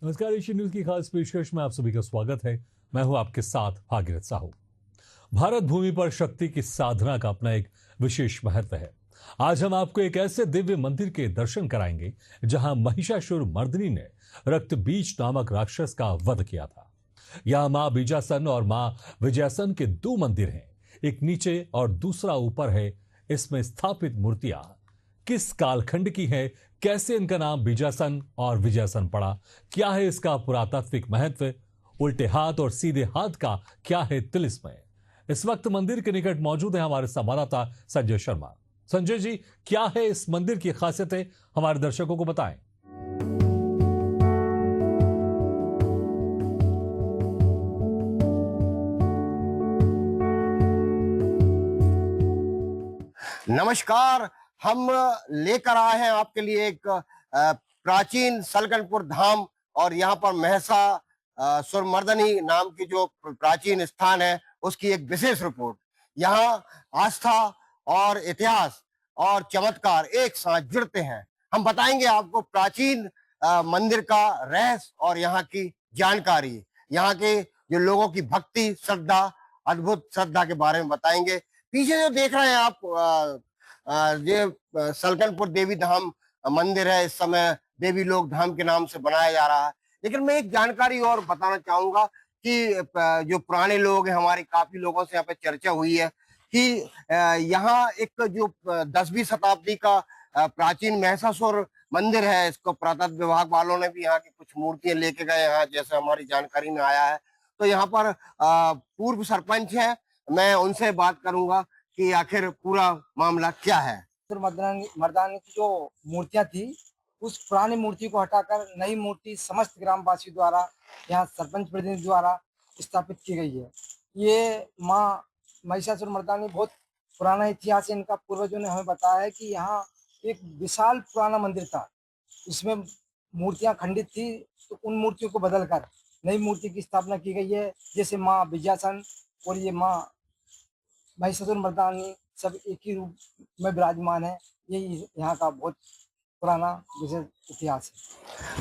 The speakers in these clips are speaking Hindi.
नमस्कार, एशियन न्यूज की खास पेशकश में आप सभी का स्वागत है। मैं हूं आपके साथ भागीरथ साहू। भारत भूमि पर शक्ति की साधना का अपना एक विशेष महत्व है। आज हम आपको एक ऐसे दिव्य मंदिर के दर्शन कराएंगे जहां महिषासुर मर्दिनी ने रक्त बीज नामक राक्षस का वध किया था। यहां मां बीजासन और मां विजयासन के दो मंदिर हैं, एक नीचे और दूसरा ऊपर है। इसमें स्थापित मूर्तियां किस कालखंड की है, कैसे इनका नाम बीजासन और विजयासन पड़ा, क्या है इसका पुरातात्विक महत्व, उल्टे हाथ और सीधे हाथ का क्या है तिलिस्म। इस वक्त मंदिर के निकट मौजूद है हमारे संवाददाता संजय शर्मा। संजय जी, क्या है इस मंदिर की खासियतें, हमारे दर्शकों को बताएं। नमस्कार। हम लेकर आए हैं आपके लिए एक प्राचीन सलकनपुर धाम और यहाँ पर महिषासुरमर्दिनी नाम की जो प्राचीन स्थान है उसकी एक विशेष रिपोर्ट। यहाँ आस्था और इतिहास और चमत्कार एक साथ जुड़ते हैं। हम बताएंगे आपको प्राचीन मंदिर का रहस्य और यहाँ की जानकारी, यहाँ के जो लोगों की भक्ति, श्रद्धा, अद्भुत श्रद्धा के बारे में बताएंगे। पीछे जो देख रहे हैं आप ये सलकनपुर देवी धाम मंदिर है। इस समय देवी लोक धाम के नाम से बनाया जा रहा है। लेकिन मैं एक जानकारी और बताना चाहूंगा कि जो पुराने लोग हैं, हमारी काफी लोगों से यहाँ पे चर्चा हुई है कि यहाँ एक जो 10वीं शताब्दी का प्राचीन महिषासुर मंदिर है, इसको पुरातत्व विभाग वालों ने भी यहाँ की कुछ मूर्तियां लेके गए यहाँ, जैसे हमारी जानकारी में आया है। तो यहाँ पर पूर्व सरपंच है, मैं उनसे बात करूंगा कि आखिर पूरा मामला क्या है। मर्दानी की जो मूर्तियां थी, उस पुरानी मूर्ति को हटाकर नई मूर्ति समस्त ग्रामवासी द्वारा, यहाँ सरपंच प्रतिनिधि द्वारा स्थापित की गई है। ये माँ महिषासुर मर्दानी बहुत पुराना इतिहास है इनका। पूर्वजों ने हमें बताया है कि यहाँ एक विशाल पुराना मंदिर था, इसमें मूर्तियां खंडित थी, तो उन मूर्तियों को बदलकर नई मूर्ति की स्थापना की गई है। जैसे माँ विजयासन और ये माँ महिषासुर मर्दानी सब एक ही रूप में विराजमान है। यही यहाँ का बहुत पुराना विशेष इतिहास है।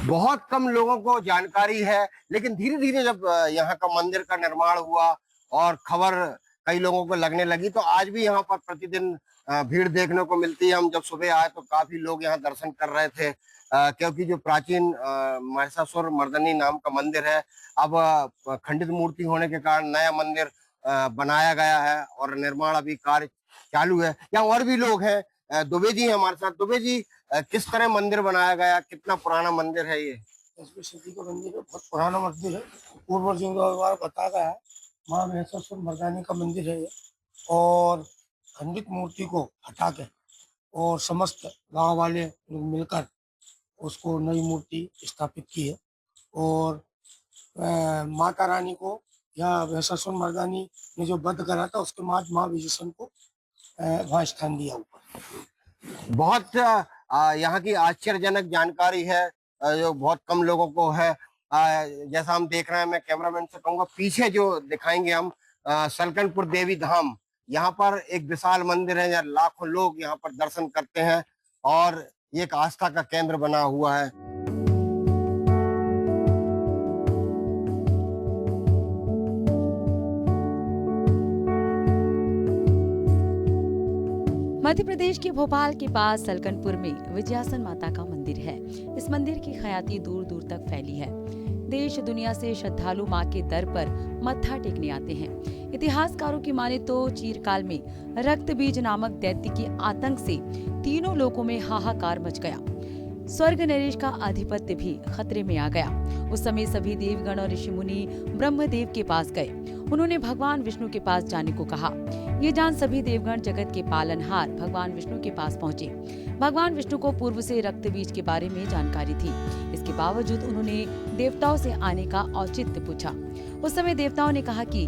बहुत कम लोगों को जानकारी है, लेकिन धीरे धीरे जब यहाँ का मंदिर का निर्माण हुआ और खबर कई लोगों को लगने लगी, तो आज भी यहाँ पर प्रतिदिन भीड़ देखने को मिलती है। हम जब सुबह आए तो काफी लोग यहाँ दर्शन कर रहे थे, क्योंकि जो प्राचीन महिषासुर मर्दिनी नाम का मंदिर है, अब खंडित मूर्ति होने के कारण नया मंदिर बनाया गया है और निर्माण अभी कार्य चालू है। यहाँ और भी लोग हैं, दुबे जी हमारे साथ। दुबे जी, किस तरह मंदिर बनाया गया, कितना पुराना मंदिर है ये? 10वीं सदी का मंदिर है, बहुत पुराना मंदिर है। पूर्वजों द्वारा बताया गया है, माँ महिषासुर मर्दानी का मंदिर है ये। और खंडित मूर्ति को हटा के और समस्त गांव वाले लोग मिलकर उसको नई मूर्ति स्थापित की है। और माता रानी को या महिषासुर मर्दानी ने जो वध करा था, उसके बाद माँ विजयासन को वहाँ स्थान दिया ऊपर। बहुत यहाँ की आश्चर्यजनक जानकारी है, जो बहुत कम लोगों को है। जैसा हम देख रहे हैं, मैं कैमरामैन से कहूँगा पीछे जो दिखाएंगे हम सलकनपुर देवी धाम, यहाँ पर एक विशाल मंदिर है, यहाँ लाखों लोग यहाँ पर दर्शन करते हैं और ये एक आस्था का केंद्र बना हुआ है। मध्य प्रदेश के भोपाल के पास सलकनपुर में विजयासन माता का मंदिर है। इस मंदिर की ख्याति दूर दूर तक फैली है। देश दुनिया से श्रद्धालु मां के दर पर मत्था टेकने आते हैं। इतिहासकारों की माने तो चीरकाल में रक्त बीज नामक दैत्य के आतंक से तीनों लोकों में हाहाकार मच गया। स्वर्ग नरेश का आधिपत्य भी खतरे में आ गया। उस समय सभी देवगण और ऋषि मुनि ब्रह्मदेव के पास गए। उन्होंने भगवान विष्णु के पास जाने को कहा। ये जान सभी देवगण जगत के पालनहार भगवान विष्णु के पास पहुँचे। भगवान विष्णु को पूर्व से रक्त बीज के बारे में जानकारी थी। इसके बावजूद उन्होंने देवताओं से आने का औचित्य पूछा। उस समय देवताओं ने कहा कि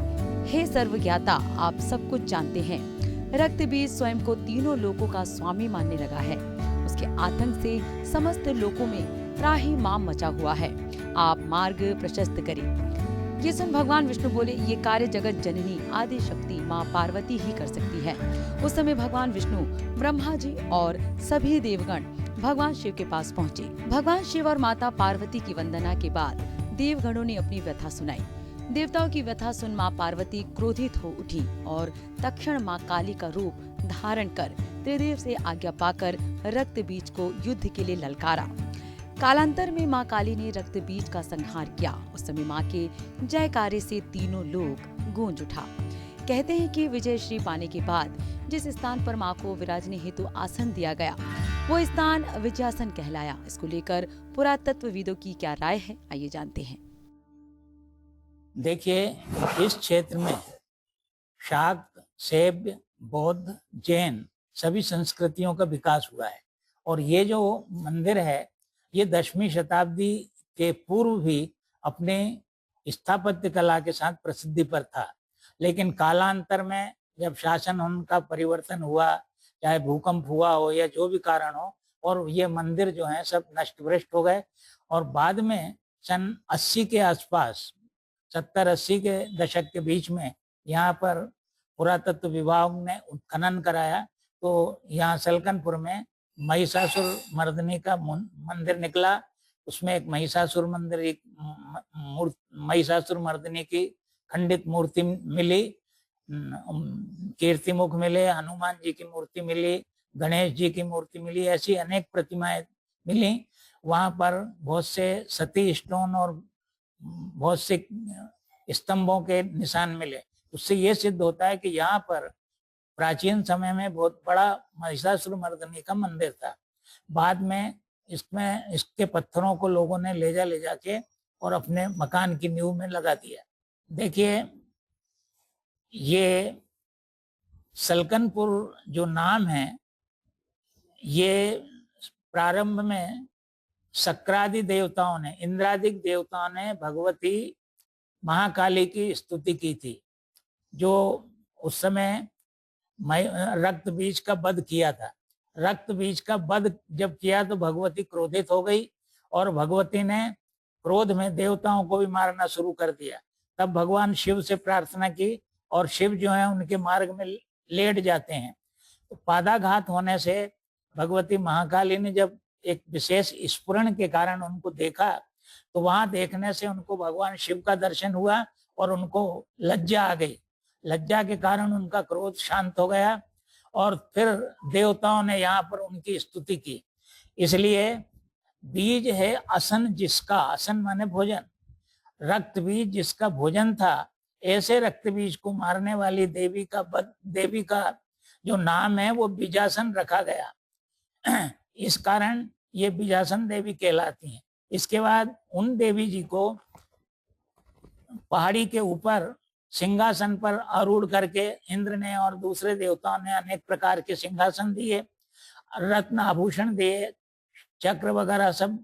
हे सर्वज्ञाता, आप सब कुछ जानते हैं। रक्त बीज स्वयं को तीनों लोकों का स्वामी मानने लगा है। उसके आतंक से समस्त लोकों में त्राहि माम मचा हुआ है। आप मार्ग प्रशस्त करें। ये सुन भगवान विष्णु बोले, ये कार्य जगत जननी आदि शक्ति माँ पार्वती ही कर सकती है। उस समय भगवान विष्णु, ब्रह्मा जी और सभी देवगण भगवान शिव के पास पहुँचे। भगवान शिव और माता पार्वती की वंदना के बाद देवगणों ने अपनी व्यथा सुनाई। देवताओं की व्यथा सुन माँ पार्वती क्रोधित हो उठी और तक्षण माँ काली का रूप धारण कर त्रिदेव से आज्ञा पाकर रक्त बीज को युद्ध के लिए ललकारा। कालांतर में माँ काली ने रक्त बीज का संहार किया। उस समय माँ के जयकारे से तीनों लोग गूंज उठा। कहते हैं कि विजय श्री पाने के बाद जिस स्थान पर माँ को विराजने हेतु आसन दिया गया वो स्थान विजयासन कहलाया। इसको लेकर पुरातत्वविदों की क्या राय है, आइए जानते हैं। देखिए, इस क्षेत्र में शाक्त, शैव, बौद्ध, जैन सभी संस्कृतियों का विकास हुआ है और ये जो मंदिर है ये 10वीं शताब्दी के पूर्व भी अपने स्थापत्य कला के साथ प्रसिद्धि पर था, लेकिन कालांतर में जब शासन उनका परिवर्तन हुआ, चाहे भूकंप हुआ हो या जो भी कारण हो, और ये मंदिर जो है सब नष्ट भ्रष्ट हो गए। और बाद में सन 80 के आसपास, 70-80 के दशक के बीच में यहाँ पर पुरातत्व विभाग ने उत्खनन कराया तो यहाँ सलकनपुर में महिषासुर मर्दनी का मंदिर निकला। उसमें एक महिषासुर मंदिर, एक महिषासुर मर्दनी की खंडित मूर्ति मिली, कीर्तिमुख मिले, हनुमान जी की मूर्ति मिली, गणेश जी की मूर्ति मिली, ऐसी अनेक प्रतिमाएं मिली। वहां पर बहुत से सती स्टोन और बहुत से स्तंभों के निशान मिले। उससे ये सिद्ध होता है कि यहाँ पर प्राचीन समय में बहुत बड़ा महिषासुर मर्दनी का मंदिर था। बाद में इसके पत्थरों को लोगों ने ले जाके और अपने मकान की नींव में लगा दिया। देखिए, ये सलकनपुर जो नाम है ये प्रारंभ में शक्रादि देवताओं ने, इंद्रादिक देवताओं ने भगवती महाकाली की स्तुति की थी, जो उस समय रक्त बीज का वध किया था। रक्त बीज का वध जब किया तो भगवती क्रोधित हो गई और भगवती ने क्रोध में देवताओं को भी मारना शुरू कर दिया। तब भगवान शिव से प्रार्थना की और शिव जो है उनके मार्ग में लेट जाते हैं। तो पादाघात होने से भगवती महाकाली ने जब एक विशेष स्फुरण के कारण उनको देखा तो वहां देखने से उनको भगवान शिव का दर्शन हुआ और उनको लज्जा आ गई। लज्जा के कारण उनका क्रोध शांत हो गया और फिर देवताओं ने यहाँ पर उनकी स्तुति की। इसलिए बीज है असन जिसका, असन माने भोजन, रक्त बीज जिसका भोजन था, ऐसे रक्त बीज को मारने वाली देवी का जो नाम है वो बीजासन रखा गया। इस कारण ये बीजासन देवी कहलाती हैं। इसके बाद उन देवी जी को पहाड़ी के ऊपर सिंहासन पर आरूढ़ करके इंद्र ने और दूसरे देवताओं ने अनेक प्रकार के सिंहासन दिए, रत्न आभूषण दिए, चक्र वगैरह सब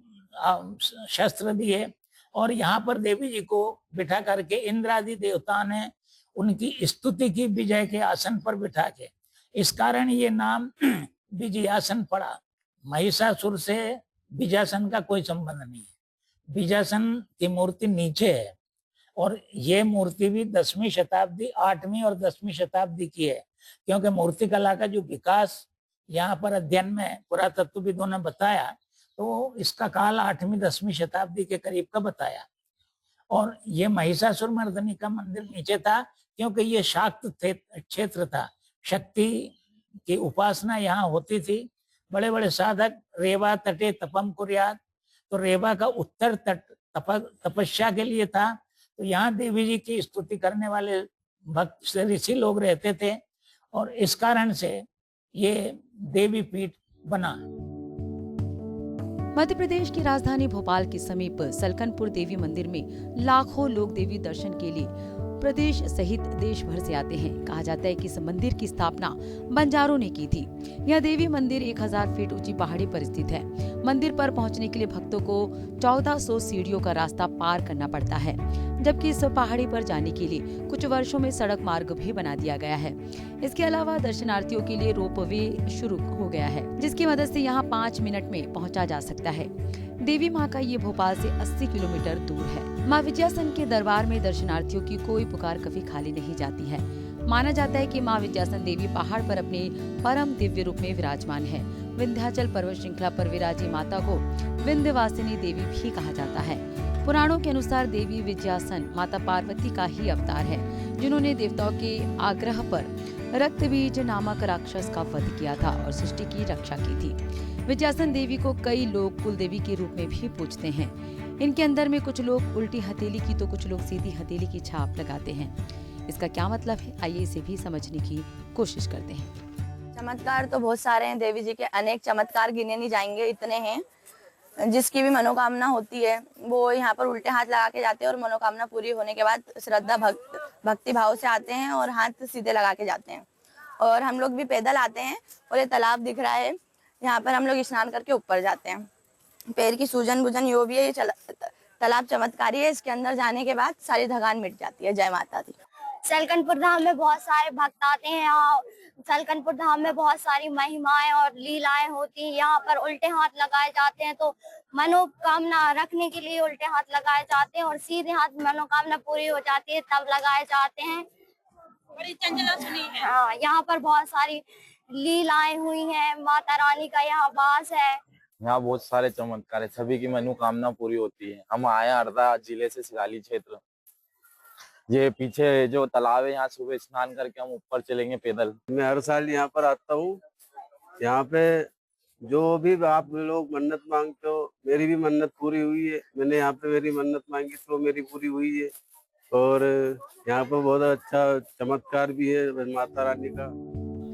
शस्त्र दिए और यहाँ पर देवी जी को बिठा करके इंद्रादि देवताओं ने उनकी स्तुति की विजय के आसन पर बिठा के। इस कारण ये नाम विजयासन पड़ा। महिषासुर से विजयासन का कोई संबंध नहीं है। विजयासन की मूर्ति नीचे है और ये मूर्ति भी 10वीं शताब्दी, 8वीं और 10वीं शताब्दी की है, क्योंकि मूर्ति कला का जो विकास यहाँ पर अध्ययन में पुरातत्वविदों ने बताया तो इसका काल 8वीं 10वीं शताब्दी के करीब का बताया। और ये महिषासुर मर्दनी का मंदिर नीचे था क्योंकि ये शाक्त क्षेत्र था, शक्ति की उपासना यहाँ होती थी। बड़े बड़े साधक रेवा तटे तपम कुर्यात, तो रेवा का उत्तर तट तपस्या के लिए था। तो यहाँ देवी जी की स्तुति करने वाले भक्त ऋषि लोग रहते थे और इस कारण से ये देवी पीठ बना। मध्य प्रदेश की राजधानी भोपाल के समीप सलकनपुर देवी मंदिर में लाखों लोग देवी दर्शन के लिए प्रदेश सहित देश भर से आते हैं। कहा जाता है कि इस मंदिर की स्थापना बंजारों ने की थी। यह देवी मंदिर 1000 फीट ऊंची पहाड़ी पर स्थित है। मंदिर पर पहुंचने के लिए भक्तों को 1400 सीढ़ियों का रास्ता पार करना पड़ता है, जबकि इस पहाड़ी पर जाने के लिए कुछ वर्षों में सड़क मार्ग भी बना दिया गया है। इसके अलावा दर्शनार्थियों के लिए रोपवे शुरू हो गया है, जिसकी मदद से यहाँ 5 मिनट में पहुँचा जा सकता है। देवी माँ का ये भोपाल से 80 किलोमीटर दूर है। माँ विजयासन के दरबार में दर्शनार्थियों की कोई पुकार कभी खाली नहीं जाती है। माना जाता है कि माँ विजयासन देवी पहाड़ पर अपने परम दिव्य रूप में विराजमान है। विंध्याचल पर्वत श्रृंखला पर विराजी माता को विंध्यवासिनी देवी भी कहा जाता है। पुराणों के अनुसार देवी विजयासन माता पार्वती का ही अवतार है, जिन्होंने देवताओं के आग्रह पर रक्तबीज नामक राक्षस का वध किया था और सृष्टि की रक्षा की थी। विजयासन देवी को कई लोग कुल देवी के रूप में भी पूजते हैं। इनके अंदर में कुछ लोग उल्टी हथेली की तो कुछ लोग सीधी हथेली की छाप लगाते हैं। इसका क्या मतलब है, आइए इसे भी समझने की कोशिश करते हैं। चमत्कार तो बहुत सारे हैं, देवी जी के अनेक चमत्कार गिने नहीं जाएंगे, इतने हैं। जिसकी भी मनोकामना होती है वो यहाँ पर उल्टे हाथ लगा के जाते हैं और मनोकामना पूरी होने के बाद श्रद्धा भक्ति भाव से आते हैं और हाथ सीधे लगा के जाते हैं। और हम लोग भी पैदल आते हैं और ये तालाब दिख रहा है, यहाँ पर हम लोग स्नान करके ऊपर जाते हैं। पैर की सूजन बुजन जो भी है, ये तालाब चमत्कारी है। इसके अंदर जाने के बाद सारी थकान मिट जाती है। जय माता दी। सलकनपुर धाम में बहुत सारे भक्त आते हैं। यहाँ सलकनपुर धाम में बहुत सारी महिमाएं और लीलाएं होती हैं। यहाँ पर उल्टे हाथ लगाए जाते हैं, तो मनोकामना रखने के लिए उल्टे हाथ लगाए जाते हैं और सीधे हाथ मनोकामना पूरी हो जाती है तब लगाए जाते हैं। बड़ी चंचला सुनी है। हाँ, यहाँ पर बहुत सारी लीलाएं हुई हैं। माता रानी का यहाँ वास है। यहाँ बहुत सारे चमत्कार है, सभी की मनोकामना पूरी होती है। हम आए हरदा जिले से सिगाली क्षेत्र। ये पीछे जो तालाब है, यहाँ सुबह स्नान करके हम ऊपर चलेंगे पैदल। मैं हर साल यहाँ पर आता हूँ। यहाँ पे जो भी आप लोग मन्नत मांगते हो, मेरी भी मन्नत पूरी हुई है। मैंने यहाँ पे मेरी मन्नत मांगी तो मेरी पूरी हुई है। और यहाँ पर बहुत अच्छा चमत्कार भी है माता रानी का।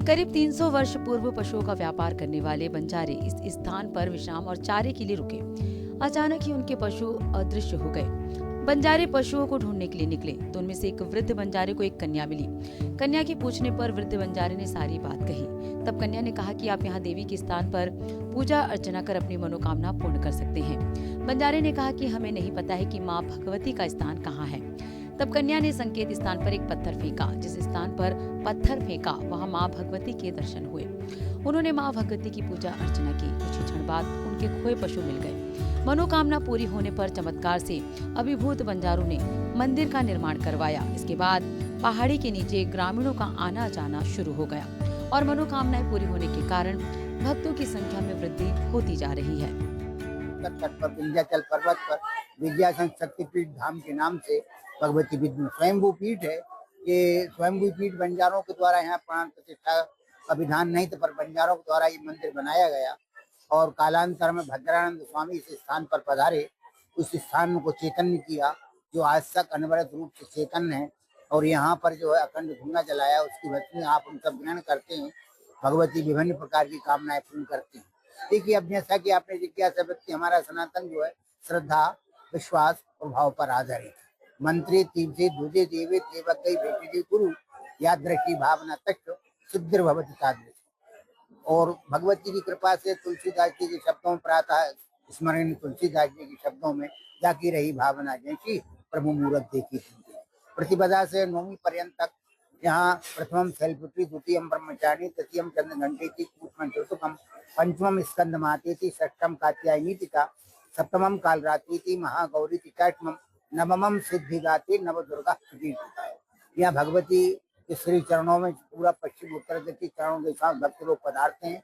करीब 300 वर्ष पूर्व पशुओं का व्यापार करने वाले बंजारे इस स्थान पर विश्राम और चारे के लिए रुके। अचानक ही उनके पशु अदृश्य हो गए। बंजारे पशुओं को ढूंढने के लिए निकले तो उनमें से एक वृद्ध बंजारे को एक कन्या मिली। कन्या के पूछने पर वृद्ध बंजारे ने सारी बात कही। तब कन्या ने कहा कि आप यहाँ देवी के स्थान पर पूजा अर्चना कर अपनी मनोकामना पूर्ण कर सकते हैं। बंजारे ने कहा कि हमें नहीं पता है कि माँ भगवती का स्थान कहाँ है। तब कन्या ने संकेत स्थान पर एक पत्थर फेंका। जिस स्थान पर पत्थर फेंका वहाँ माँ भगवती के दर्शन हुए। उन्होंने माँ भगवती की पूजा अर्चना की। कुछ क्षण बाद उनके खोए पशु मिल गए। मनोकामना पूरी होने पर चमत्कार से अभिभूत बंजारों ने मंदिर का निर्माण करवाया। इसके बाद पहाड़ी के नीचे ग्रामीणों का आना जाना शुरू हो गया और मनोकामनाएं पूरी होने के कारण भक्तों की संख्या में वृद्धि होती जा रही है। तट पर विंध्याचल पर्वत पर विजयासन शक्तिपीठ धाम के नाम से भगवती विष्णु स्वयंभू पीठ है। ये स्वयंभू पीठ बंजारों के द्वारा यहाँ प्राण प्रतिष्ठा का विधान नहीं था, पर बंजारों के द्वारा ये मंदिर बनाया गया और कालांतर में भद्रानंद स्वामी इस स्थान पर पधारे। उस स्थान को चैतन्य किया जो आज तक अनवरत रूप से चैतन्य है। और यहाँ पर जो है अखंड धुआं जलाया, उसकी वजह आप उन सब ग्रहण करते हैं। भगवती विभिन्न प्रकार की कामनाएं पूर्ण करती हैं। देखिए, अब जैसा कि आपने जिज्ञासा व्यक्त की, हमारा सनातन जो है श्रद्धा, विश्वास और भाव पर आधारित है। मंत्री तीर्थे दूजे देवे देवक भेटे गुरु याद रखी भावना तत्व सिद्ध भवति तादृश। और भगवती की कृपा से तुलसीदास जी के शब्दों में प्रातः स्मरण तुलसीदास जी के शब्दों में जाकी रही भावना जैसी प्रभु मूर्त देखी। प्रतिपदा से नौवीं पर्यंत तक यहाँ प्रथमम शैलपुत्री, द्वितीयम ब्रह्मचारिणी, तृतीयम चंद्र घंटेति, चतुर्थम पंचमम स्कंद मातेति, षष्ठम कात्यायनीतिका, सप्तमम कालरात्रिति, महागौरी, अष्टमम नवमम सिद्धिदात्री नव दुर्गा। यहाँ भगवती के श्री चरणों में पूरा पश्चिम उत्तर दिशा चरणों के साथ भक्त लोग पधारते हैं।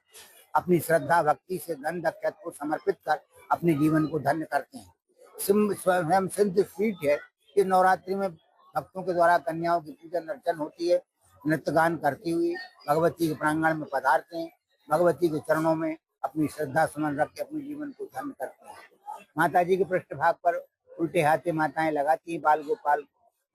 अपनी श्रद्धा भक्ति से गंध अक्षत को समर्पित कर अपने जीवन को धन्य करते हैं। स्वयं सिद्ध पीठ है। इस नवरात्रि में भक्तों के द्वारा कन्याओं की पूजन अर्चन होती है। नृत्य गान करती हुई भगवती के प्रांगण में पधारते हैं। भगवती के चरणों में अपनी श्रद्धा समन रख के अपने जीवन को धन्य करते हैं। माता जी के पृष्ठभाग पर उल्टे हाथे माताएं लगाती हैं। बाल गोपाल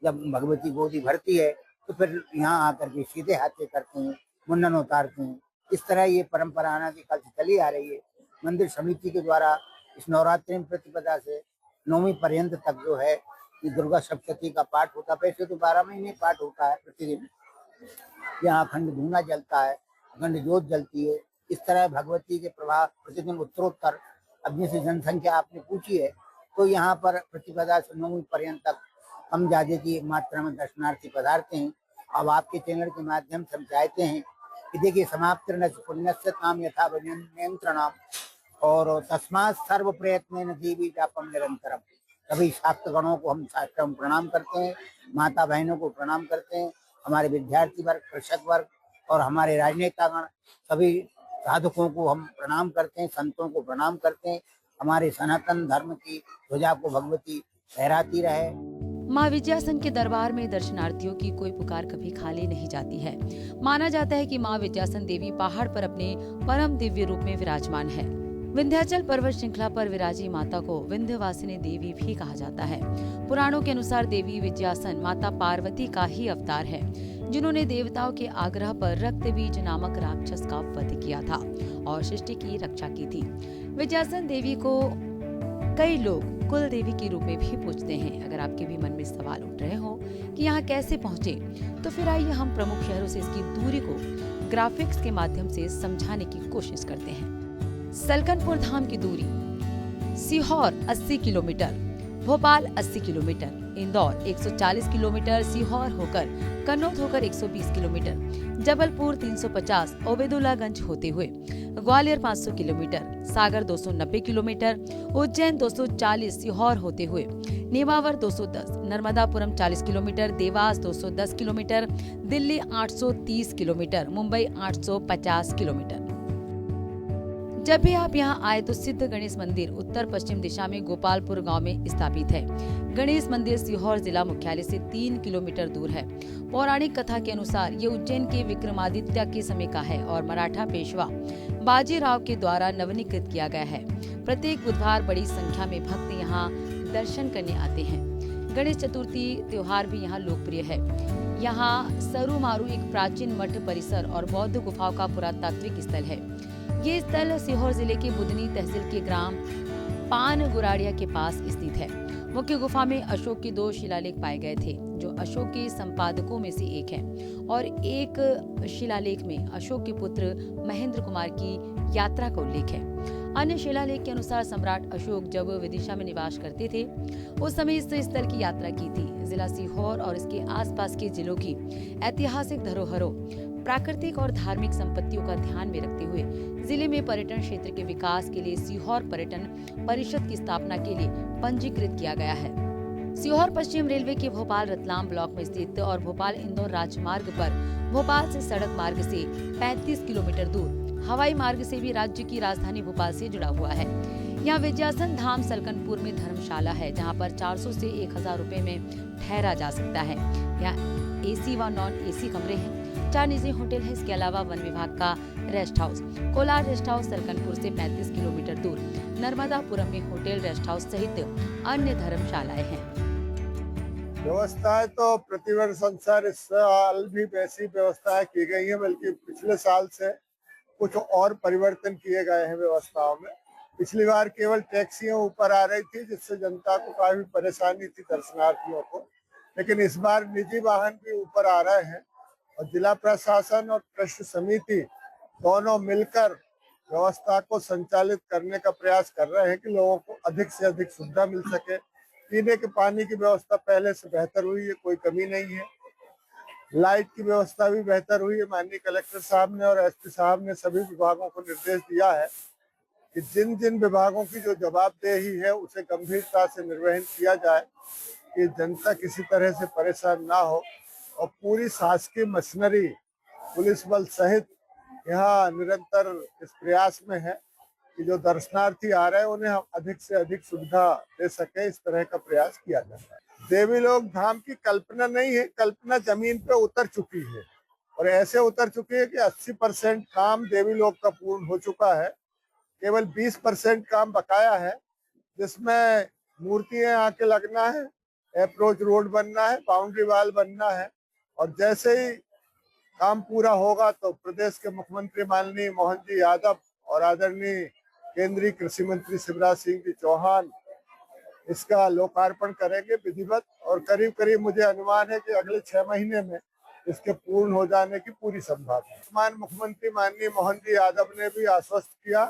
जब भगवती गोदी भरती है तो फिर यहाँ आकर के सीधे हाथे करते हैं, मुंडन उतारते हैं। इस तरह ये परंपरा अनादिकाल से चली आ रही है। मंदिर समिति के द्वारा इस नवरात्रि प्रतिपदा से नौवीं पर्यंत तक जो है ये दुर्गा सप्तशती का पाठ होता है। वैसे तो 12 महीने पाठ होता है प्रतिदिन। यहाँ अखंड धूना जलता है, अखंड ज्योत जलती है। इस तरह भगवती के प्रभाव प्रतिदिन उत्तरोत्तर। अब जैसे जनसंख्या आपने पूछी है तो यहाँ पर प्रतिपदा से नौवीं पर्यंत तक कम ज्यादा की मात्रा में दर्शनार्थी पधारते हैं। अब आपके चैनल के माध्यम से हम चाहते हैं कि देखिए, समाप्त पुण्यस्य काम यथा नियंत्रणाम और तस्मात् सर्व प्रयत्न देवी व्यापम निरंतरम। सभी शाक्त गणों को हम साष्टांग प्रणाम करते हैं, माता बहनों को प्रणाम करते हैं, हमारे विद्यार्थी वर्ग, कृषक वर्ग और हमारे राजनेतागण सभी साधकों को हम प्रणाम करते हैं, संतों को प्रणाम करते हैं। हमारे सनातन धर्म की ध्वजा को भगवती फहराती रहे। मां विजयासन के दरबार में दर्शनार्थियों की कोई पुकार कभी खाली नहीं जाती है। माना जाता है कि मां विजयासन देवी पहाड़ पर अपने परम दिव्य रूप में विराजमान है। विंध्याचल पर्वत श्रृंखला पर विराजी माता को विंध्यवासिनी देवी भी कहा जाता है। पुराणों के अनुसार देवी विजयासन माता पार्वती का ही अवतार है, जिन्होंने देवताओं के आग्रह पर रक्तबीज नामक राक्षस का वध किया था और सृष्टि की रक्षा की थी। विजयासन देवी को कई लोग कुल देवी के रूप में भी पूजते हैं। अगर आपके भी मन में सवाल उठ रहे हो कि यहाँ कैसे पहुँचे, तो फिर आइए हम प्रमुख शहरों से इसकी दूरी को ग्राफिक्स के माध्यम से समझाने की कोशिश करते हैं। सलकनपुर धाम की दूरी: Sehore 80 kilometre, Bhopal 80 kilometre, Indore 140 kilometre, Sehore होकर कन्नौज होकर 120 किलोमीटर, जबलपुर 350, ओबेदुल्लागंज होते हुए ग्वालियर 500 किलोमीटर, सागर 290 किलोमीटर, उज्जैन 240, सीहोर होते हुए Nemawar 210, Narmadapuram 40 kilometre, Dewas 210 kilometre, Delhi 830 kilometre, Mumbai 850 kilometre. जब भी आप यहाँ आए तो सिद्ध गणेश मंदिर उत्तर पश्चिम दिशा में गोपालपुर गांव में स्थापित है। गणेश मंदिर सीहोर जिला मुख्यालय से 3 किलोमीटर दूर है। पौराणिक कथा के अनुसार ये उज्जैन के विक्रमादित्य के समय का है और मराठा पेशवा बाजीराव के द्वारा नवीनीकृत किया गया है। प्रत्येक बुधवार बड़ी संख्या में भक्त यहाँ दर्शन करने आते हैं। गणेश चतुर्थी त्योहार भी यहाँ लोकप्रिय है। यहाँ सरुमारू एक प्राचीन मठ परिसर और बौद्ध गुफाओं का पुरातात्विक स्थल है। ये स्थल सीहोर जिले के बुधनी तहसील के ग्राम पान गुराड़िया के पास स्थित है। मुख्य गुफा में अशोक के 2 शिलालेख पाए गए थे, जो अशोक के संपादकों में से एक है, और एक शिलालेख में अशोक के पुत्र महेंद्र कुमार की यात्रा का उल्लेख है। अन्य शिलालेख के अनुसार सम्राट अशोक जब विदिशा में निवास करते थे, उस समय इस स्थल की यात्रा की थी। जिला सीहोर और इसके आसपास के जिलों की ऐतिहासिक धरोहरों, प्राकृतिक और धार्मिक संपत्तियों का ध्यान में रखते हुए जिले में पर्यटन क्षेत्र के विकास के लिए सीहोर पर्यटन परिषद की स्थापना के लिए पंजीकृत किया गया है। सीहोर पश्चिम रेलवे के भोपाल रतलाम ब्लॉक में स्थित और भोपाल इंदौर राजमार्ग पर भोपाल से सड़क मार्ग से 35 किलोमीटर दूर, हवाई मार्ग से भी राज्य की राजधानी भोपाल से जुड़ा हुआ है। यहाँ विजयासन धाम सलकनपुर में धर्मशाला है, जहाँ पर 400 से 1000 रुपए में ठहरा जा सकता है। यहाँ एसी व नॉन एसी कमरे हैं। 4 निजी होटल है। इसके अलावा वन विभाग का rest house Kolar rest house Salkanpur से 35 किलोमीटर दूर नर्मदापुरम में होटल रेस्ट हाउस सहित अन्य धर्मशालाएं हैं। व्यवस्थाएं तो प्रतिवर्ष अनुसार इस साल भी वैसी व्यवस्थाएं की गई है, बल्कि पिछले साल से कुछ और परिवर्तन किए गए हैं व्यवस्थाओं में। पिछली बार केवल टैक्सियां ऊपर आ रही थी, जिससे जनता को काफी परेशानी थी, दर्शनार्थियों को, लेकिन इस बार निजी वाहन भी ऊपर आ रहे हैं और जिला प्रशासन और ट्रस्ट समिति दोनों मिलकर व्यवस्था को संचालित करने का प्रयास कर रहे हैं कि लोगों को अधिक से अधिक सुविधा मिल सके। पीने के पानी की व्यवस्था पहले से बेहतर हुई है, कोई कमी नहीं है। लाइट की व्यवस्था भी बेहतर हुई है। माननीय कलेक्टर साहब ने और एसपी साहब ने सभी विभागों को निर्देश दिया है कि जिन जिन विभागों की जो जवाबदेही है उसे गंभीरता से निर्वहन किया जाए कि जनता किसी तरह से परेशान ना हो, और पूरी शासकीय मशीनरी पुलिस बल सहित यहाँ निरंतर इस प्रयास में है कि जो दर्शनार्थी आ रहे हैं उन्हें हम अधिक से अधिक सुविधा दे सके, इस तरह का प्रयास किया जाता है। देवी लोक धाम की कल्पना नहीं है, कल्पना जमीन पे उतर चुकी है और ऐसे उतर चुकी है कि 80% काम देवी लोक का पूर्ण हो चुका है। केवल 20% काम बकाया है, जिसमें मूर्तियां आके लगना है, अप्रोच रोड बनना है, बाउंड्री वाल बनना है, और जैसे ही काम पूरा होगा तो प्रदेश के मुख्यमंत्री माननीय मोहन जी यादव और आदरणीय केंद्रीय कृषि मंत्री शिवराज सिंह जी चौहान इसका लोकार्पण करेंगे विधिवत, और करीब करीब मुझे अनुमान है कि अगले 6 महीने में इसके पूर्ण हो जाने की पूरी संभावना है। मान मुख्यमंत्री माननीय मोहन जी यादव ने भी आश्वस्त किया,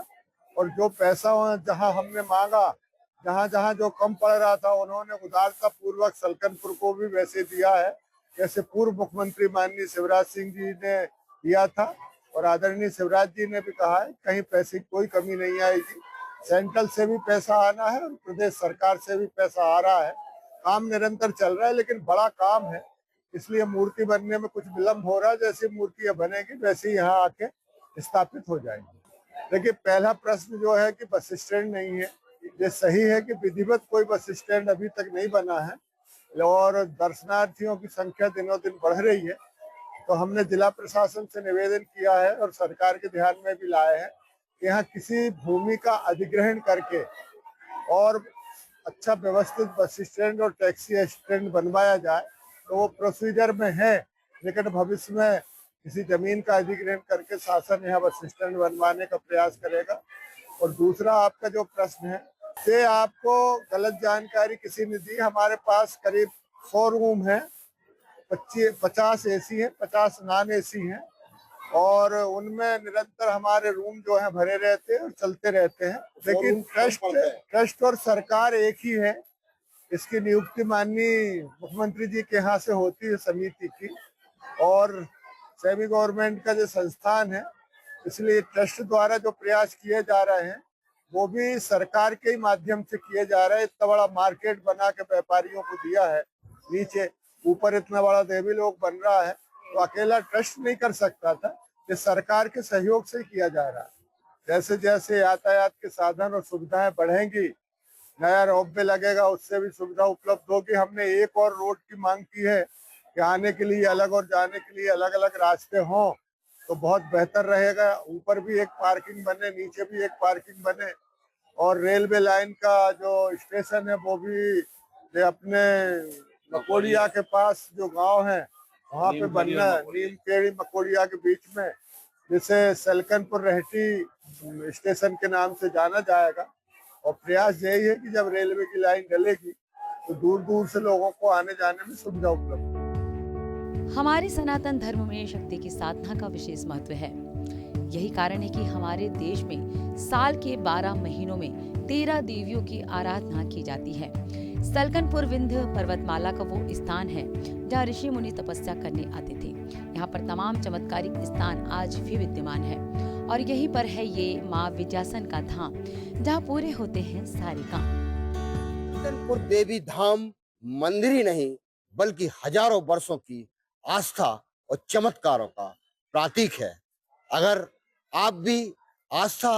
और जो पैसा जहां हमने मांगा, जहां जहां जो कम पड़ रहा था, उन्होंने उदारता पूर्वक सलकनपुर को भी वैसे दिया है जैसे पूर्व मुख्यमंत्री माननीय शिवराज सिंह जी ने दिया था। और आदरणीय शिवराज जी ने भी कहा है कहीं पैसे की कोई कमी नहीं आएगी। सेंट्रल से भी पैसा आना है और प्रदेश सरकार से भी पैसा आ रहा है। काम निरंतर चल रहा है, लेकिन बड़ा काम है, इसलिए मूर्ति बनने में कुछ विलम्ब हो रहा है। जैसी मूर्तियां बनेगी वैसे यहाँ आके स्थापित हो जाएंगी। देखिए, पहला प्रश्न जो है कि बस स्टैंड नहीं है, ये सही है कि विधिवत कोई बस स्टैंड अभी तक नहीं बना है और दर्शनार्थियों की संख्या दिनों दिन बढ़ रही है। तो हमने जिला प्रशासन से निवेदन किया है और सरकार के ध्यान में भी लाए हैं कि यहाँ किसी भूमि का अधिग्रहण करके और अच्छा व्यवस्थित बस स्टैंड और टैक्सी स्टैंड बनवाया जाए। तो वो प्रोसीजर में है, लेकिन भविष्य में किसी जमीन का अधिग्रहण करके शासन यहाँ बस स्टैंड बनवाने का प्रयास करेगा। और दूसरा आपका जो प्रश्न है, ये आपको गलत जानकारी किसी ने दी। हमारे पास करीब 100 रूम है, 50 एसी है, 50 नॉन एसी हैं और उनमें निरंतर हमारे रूम जो है भरे रहते हैं और चलते रहते हैं। लेकिन ट्रस्ट और सरकार एक ही है। इसकी नियुक्ति माननीय मुख्यमंत्री जी के यहाँ से होती है समिति की, और सेमी गवर्नमेंट का जो संस्थान है, इसलिए ट्रस्ट द्वारा जो प्रयास किए जा रहे हैं वो भी सरकार के ही माध्यम से किए जा रहे हैं। इतना बड़ा मार्केट बना के व्यापारियों को दिया है, नीचे ऊपर इतना बड़ा देवी लोक बन रहा है, तो अकेला ट्रस्ट नहीं कर सकता था, ये सरकार के सहयोग से किया जा रहा है। जैसे जैसे यातायात के साधन और सुविधाएं बढ़ेंगी, नया रोपवे लगेगा, उससे भी सुविधा उपलब्ध होगी। हमने एक और रोड की मांग की है कि आने के लिए अलग और जाने के लिए अलग अलग रास्ते हों तो बहुत बेहतर रहेगा। ऊपर भी एक पार्किंग बने, नीचे भी एक पार्किंग बने, और रेलवे लाइन का जो स्टेशन है वो भी अपने मकोड़िया के पास जो गांव है वहाँ पे बनना है, नीम केड़ी मकोड़िया के बीच में, जिसे सलकनपुर रहटी स्टेशन के नाम से जाना जाएगा। और प्रयास यही है कि जब रेलवे की लाइन डलेगी तो दूर दूर से लोगों को आने जाने में सुविधा उपलब्ध हो। हमारे सनातन धर्म में शक्ति की साधना का विशेष महत्व है। यही कारण है कि हमारे देश में साल के 12 महीनों में 13 देवियों की आराधना की जाती है। सलकनपुर विंध्य पर्वतमाला का वो स्थान है जहाँ ऋषि मुनि तपस्या करने आते थे। यहाँ पर तमाम चमत्कारिक स्थान आज भी विद्यमान है और यहीं पर है ये माँ विंध्यासन का धाम, जहाँ पूरे होते हैं सारे काम। सलकनपुर देवी धाम मंदिर ही नहीं बल्कि हजारों वर्षों की आस्था और चमत्कारों का प्रतीक है। अगर आप भी आस्था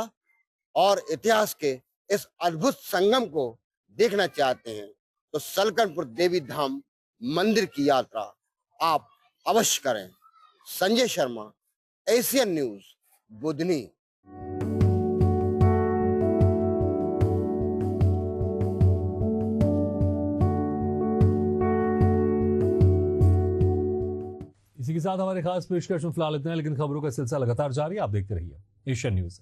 और इतिहास के इस अद्भुत संगम को देखना चाहते हैं तो सलकनपुर देवी धाम मंदिर की यात्रा आप अवश्य करें। Sanjay Sharma, Asian news, Budhni. इसी के साथ हमारे खास पेशकश में फिलहाल इतना है, लेकिन खबरों का सिलसिला लगातार जारी है। आप देखते रहिए एशियन न्यूज।